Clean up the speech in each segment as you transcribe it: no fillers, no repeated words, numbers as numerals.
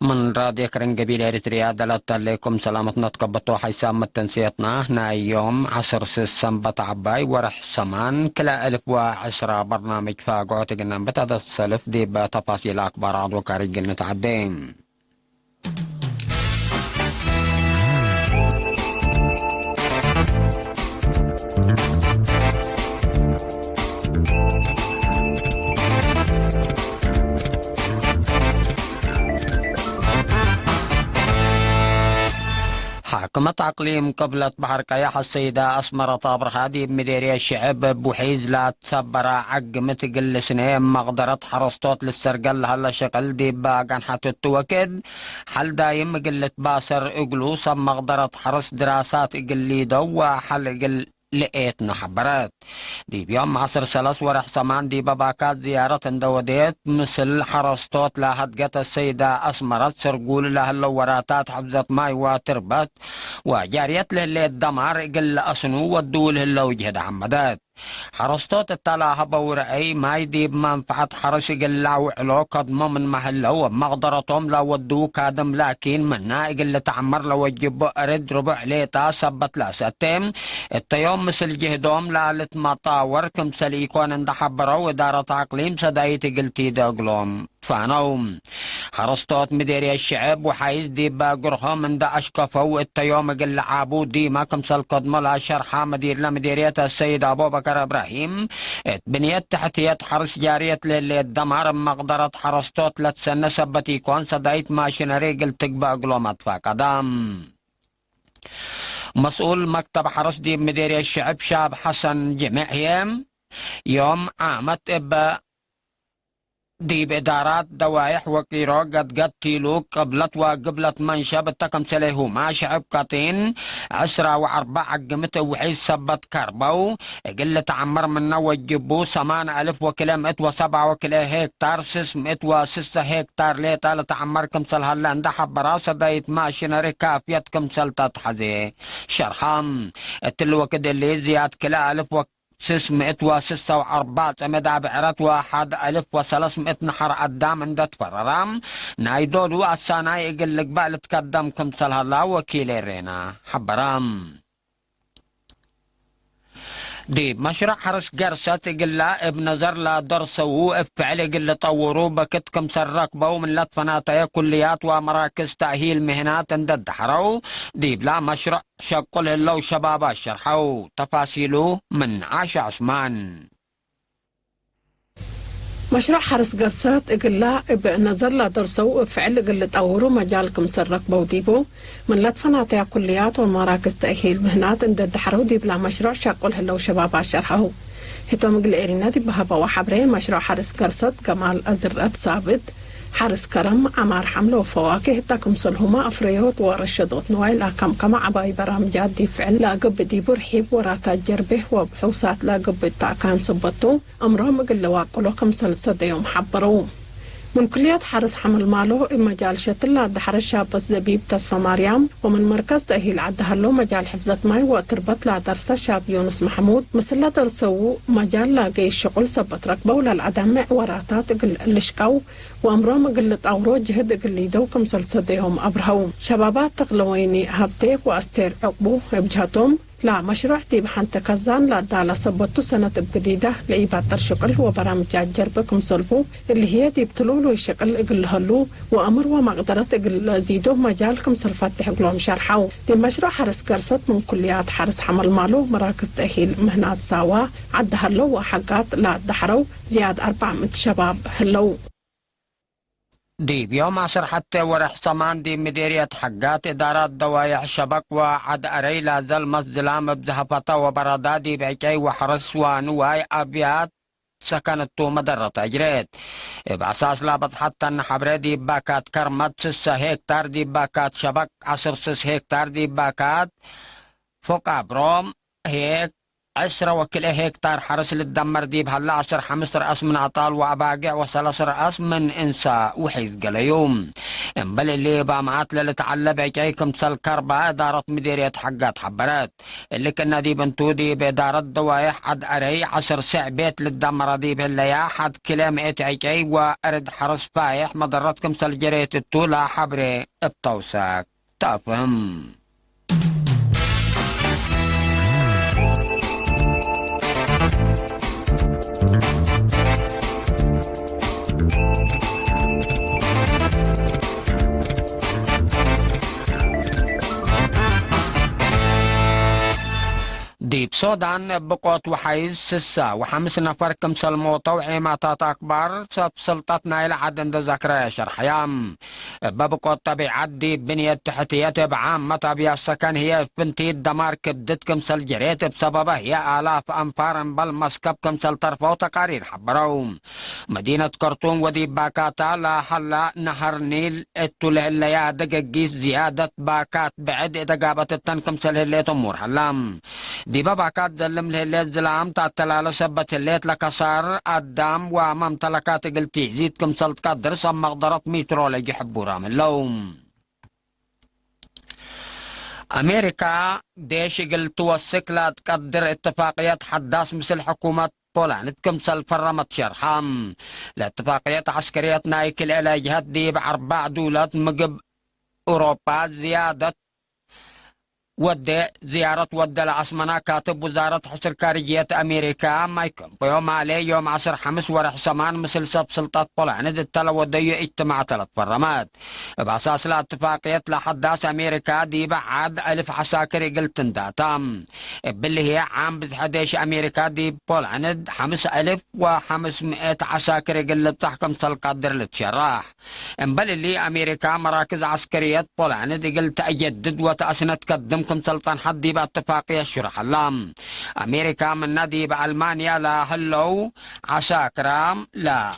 من راديو كرنجبيل إريتريا دلت عليكم سلامة نتقبطو حيسام التنسيطنا هنا يوم 10 سنبة عباي ورح سمان كلا 1010 برنامج فاقوت قلنا بتادا السلف دي بتفاصيل أكبر عضو كاري قلنا تعدين. حكمة أقليم قبلة بحر كياح السيدة أسمرة طابر خادي بمديرية الشعب بوحيز لا تسبر عق متقل سنين مقدرة حرصتوت للسرقل هلا شغل دي باقان حتى التوكد حل دايم قلة باسر اقلوصا مقدرة حرص دراسات اقلي دو حل اقل لقيت نحبرات دي بيوم 10 سلس ورح سمان دي باباكات زيارة اندوديت مثل حرستوت لاهدقت السيدة أسمرت سرقول لها اللوراتات حفظت ماي وتربت وجاريت للي الدمار قل أسنو ودول هلو وجهد عمدات حرستوت التلاها بورأي ما يديب منفعة حرش قلع وعلو قدم من محلو بمقدرتهم لو ودو كادم لكن منا قل تعمر لو وجب أرد ربع ليتا سبت لا ستم التيوم مثل جهدهم لالت مطاور كمثل يكون عند حبرو إدارة عقليم سدايت قلتي دقلهم فانوم حرستوت مديري الشعب وحايز دي باقرهم من دا أشكفو التيوم قل عابو دي ما كمثل قدم لا شرحة مدير لمديرية السيد أبو بكر إبراهيم بنيت تحتية حرس جارية للي الدمار مقدرة حرستوت لتسنة سبت يكون سدايت ماشينري قلتك باقلهم أطفا قدام مسؤول مكتب حرس دي مديرية الشعب شاب حسن جمعيم يوم عامت دي بإدارات دوايح وكيرو قد تيلو قبلت وقبلت منشب التقم سليه ما شعب قطين 10 و4 قمت وحيد سبت كربو قلة عمر منا وجبو 8000 وكلمت و7 وكلا هكتار 606 هكتار ليتا لتعمر كمسل هلا عند حبراسة دايت ماشينري كافيت كمسل تتحذي شرحام التلو كده اللي زياد كلا 1000 646 مدى بعرات 1300 نحر قدام عند تفررام نايدول واسانا يقل لك بقى تقدم كمثل هلا وكيل رينا حبرام دي مشروع حرس قرصة قلا بنظر لا درسوا افعل قل طوروا بكتكم سرقبوا من لطفناتها كليات ومراكز تأهيل مهنات عند الدحرو دي بلا مشروع شقل اللو شباب شرحوا تفاصيله من عاش عثمان مشروع حرس قصات إقلا بنظر لا درسوا فعل قل طوروا مجالكم سرق بوديبو من لطفناتها كليات ومراكز تأهيل مهنات عند الدحرو دي بلا مشروع شقل هلو شباب شرحه هتو مقل إيرينا دي بهبا وحبرين مشروع حرس قرصات كمال أزرات ثابت حرس كرم عمار حمله وفواكه تاكم صلهما أفريوت ورشدوت نويل كم عباي برامجات دي فعل لا قب دي برحيب وراتات جربه وبحوسات لا قب تاكان صبتو أمرهم قل واقلو كمسل صديهم حبرو من كلية حرس حمل ماله مجال شتلا دحر الشاب الزبيب تصفى مريم ومن مركز تأهيل عدهلو مجال حفظة ماي وتربط لا درس الشاب يونس محمود مثل درسو مجال لاقي الشغل سبت ركبه للعدم وراتات قل الشكو وأمرهم قل طورو جهد قل يدوكم سلسديهم أبرهو شبابات تغلويني هبتيك وأستير عقبو بجهتهم لا مشروع دي بحنت كزان لا دالة صبتو سنة بجديدة لإبادة شغل وبرامج جربكم صلبو اللي هي دي بتلولو الشغل اقل هلو وأمر ومقدرة اقل زيدو مجالكم سلفتح قلوم شرحو دي مشروع حرس قرصت من كليات حرس حمل مالو مراكز تأهيل مهنات ساوا عد هلو وحقات لا دحرو زياد 400 شباب هلو دي بيوم 10 حتى ورح صمان دي مديرية حقات إدارات دوايح شبك وعد أري لازل مزلام بزهفتا وبرادادي بعكي وحرس ونواي أبيات سكنت مدرة أجريت بأساس لابد حتى أن حبري دي باكات كرمت 6 هكتار دي باكات شبك 10 6 هكتار دي باكات فوق أبروم هيك 10 وكل هكتار حرس للدمر ديب هلا 10 15 رأس من عطال وأباقع وثلاث رأس من إنسا وحيز قليوم بل اللي بامعات للتعلب عجيكم سالكربا إدارة مديرية حقات حبرات اللي كنا دي بنتودي بإدارة دوايح عد أري 10 ساع بيت للدمر ديب اللي حد كلام عجي وأرد حرس فايح مضرتكم سالجرية التولا حبري بتوساك تفهم. ديب سودان بقوت وحيز سسا وحمس نفر كمسل موطا وعيماتات أكبر سب سلطتنا إلى عدن ذكرى شرحيام ببقوت طبيعة ديب بنية تحتية بعامة طبيعة السكن هي بنتي الدمار كبدت كمسل جريت بسببه هي آلاف أنفار بل مسكب كمسل طرفه وتقارير حبروم مدينة كرتون وديب باكاتا لا حلا نهر نيل اتوله اللي يا دقاقيس زيادة باكات بعد إدقابة التن كمسل اللي تمور حلام ديبا باكات دلم لهليت زلام تاتلالة سبت الليت لكسار الدام وممتلكات قلتي زيد كم سلط قدر سم مقدرة مترولوجي حبورا من اللوم أمريكا ديش قلت توثق لا تقدر اتفاقيات حداث مثل حكومة بولندا كمسل فرمت شرحام لاتفاقيات عسكرية نايك العلاجات دي بأربع دولات مقب أوروبا زيادة زيارة العاصمة كاتب وزارة حصر خارجية أمريكا مايك بومبيو عليه يوم 10 5 ورح سمان مثل سب سلطات بولندا التلا ودي اجتماع 3 برامات بأساس الاتفاقية لحداث أمريكا دي بعد 1000 عساكر قلتن داتام باللي هي عام بتحديش أمريكا دي بولندا 5500 عساكر قلت تحكم القدر للتشرح بل اللي أمريكا مراكز عسكرية بولندا قلت أجدد وتأسنت قدم سلطان حدي باتفاقية الشرح اللام أمريكا من نادي بألمانيا لا هلو عساكرام لا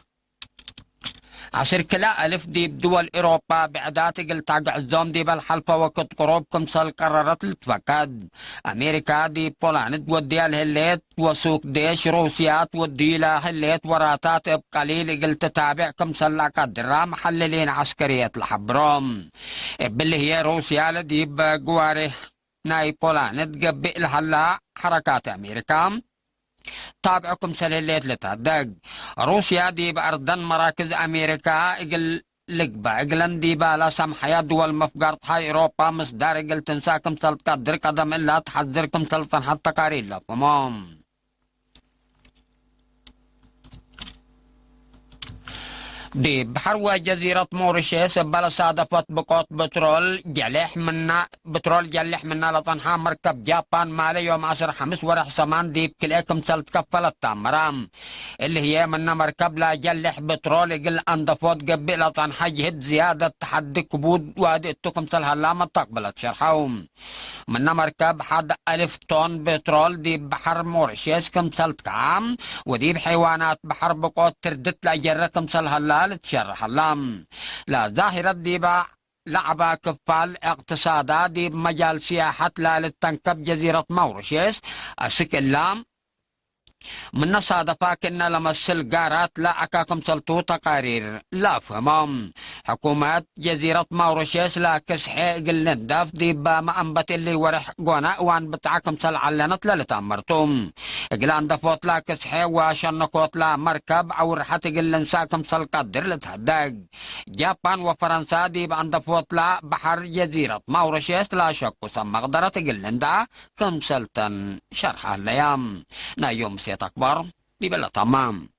عشر كلا ألف دي بدول إوروبا بعدات قلت عزوم دي بالحلفة وقت قروبكم سال قررت التفاقد أمريكا دي بولندا ودي الهليت وسوق ديش روسيا تودي لها هليت وراتات بقليل قلت تابعكم سلا قدر محللين عسكرية الحبروم باللي هي روسيا لدي بقواري ناي بولندا قبئ لها حركات أمريكا تابعكم سليليت لتهدق روسيا دي بأردن مراكز أمريكا إقل لقبة إقلن دي بالا سمحيا دول مفقار هاي أوروبا مصدار إقل تنساكم سلط قدر قدم إلا تحذركم سلطان حتى قارين لفمام دي بحر جزيرة موريشيس بلا صادفت بقوت بترول جلح منا لطنها مركب جابان مالي يوم 10 5 ورح سمان دي بكليكم سلت كفلت تامرام اللي هي منا مركب لا جلح بترول يقل اندفوت قبل لطنها جهد زيادة تحدي كبود وادي اتكم سلها لما تقبلت شرحهم منا مركب حد 1000 طن بترول دي بحر موريشيس كم سلت كام ودي بحيوانات بحر بقوت تردت لأجركم سلها تشرح اللام لا ظاهرة دي لعبة كفال اقتصادات دي بمجال سياحة لا للتنكب جزيرة موريشيس أسك اللام من صادفا كنا لمسل قارات لا أكاكم سلطو تقارير لا فهمهم حكومات جزيرة موريشيس لا كسحي قلن داف دي ما أنبت اللي ورح قونا وان بتعاكم سل علنت للتامرتم قلان دفوت لا كسحي وشنقوت لا مركب أو رحت قلن ساكم سل قدر لتهدق جابان وفرنسا دي بان دفوت لا بحر جزيرة موريشيس لا شك سم مقدرة قلن دا كم سلطن شرح الليام نا يوم سيت أكبر دي بلا تمام